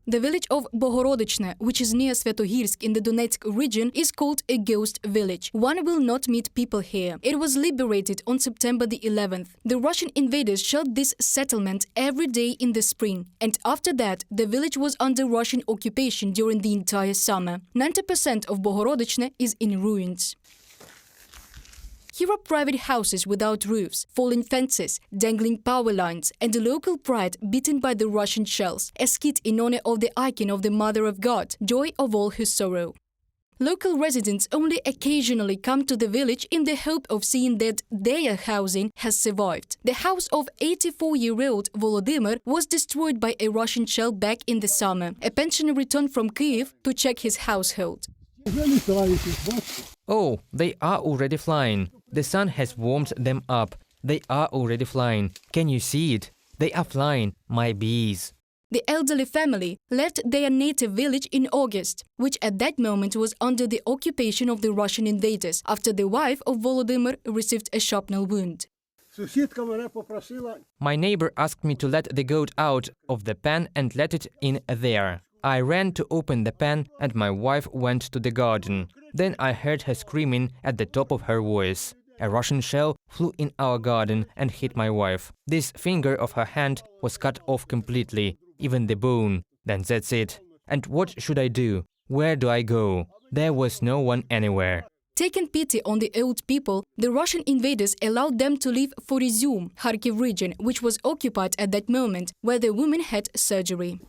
The village of Bogorodichne, which is near Sviatohirsk in the Donetsk region, is called a ghost village. One will not meet people here. It was liberated on September the 11th. The Russian invaders shelled this settlement every day in the spring, and after that, the village was under Russian occupation during the entire summer. 90% of Bogorodichne is in ruins. Here are private houses without roofs, fallen fences, dangling power lines, and a local pride beaten by the Russian shells, a skete in honor of the icon of the Mother of God, joy of all who sorrow. Local residents only occasionally come to the village in the hope of seeing that their housing has survived. The house of 84-year-old Volodymyr was destroyed by a Russian shell back in the summer. A pensioner returned from Kyiv to check his household. Oh, they are already flying. The sun has warmed them up. They are already flying. Can you see it? They are flying, my bees. The elderly family left their native village in August, which at that moment was under the occupation of the Russian invaders, after the wife of Volodymyr received a shrapnel wound. My neighbor asked me to let the goat out of the pen and let it in there. I ran to open the pen and my wife went to the garden. Then I heard her screaming at the top of her voice. A Russian shell flew in our garden and hit my wife. This finger of her hand was cut off completely, even the bone. Then that's it. And what should I do? Where do I go? There was no one anywhere. Taking pity on the old people, the Russian invaders allowed them to leave for Izium, Kharkiv region, which was occupied at that moment, where the women had surgery.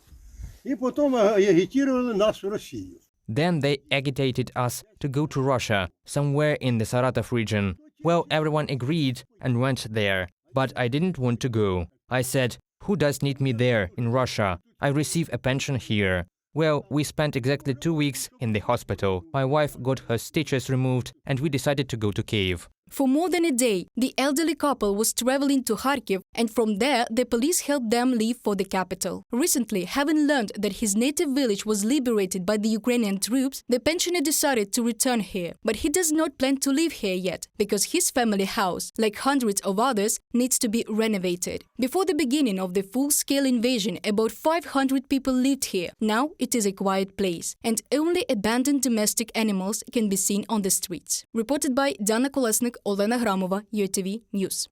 Then they agitated us to go to Russia, somewhere in the Saratov region. Well, everyone agreed and went there, but I didn't want to go. I said, who does need me there, in Russia? I receive a pension here. Well, we spent exactly 2 weeks in the hospital. My wife got her stitches removed and we decided to go to Kyiv. For more than a day, the elderly couple was traveling to Kharkiv, and from there the police helped them leave for the capital. Recently, having learned that his native village was liberated by the Ukrainian troops, the pensioner decided to return here. But he does not plan to live here yet, because his family house, like hundreds of others, needs to be renovated. Before the beginning of the full-scale invasion, about 500 people lived here. Now it is a quiet place, and only abandoned domestic animals can be seen on the streets. Reported by Dana Kolesnik, Olena Gramova, UATV News.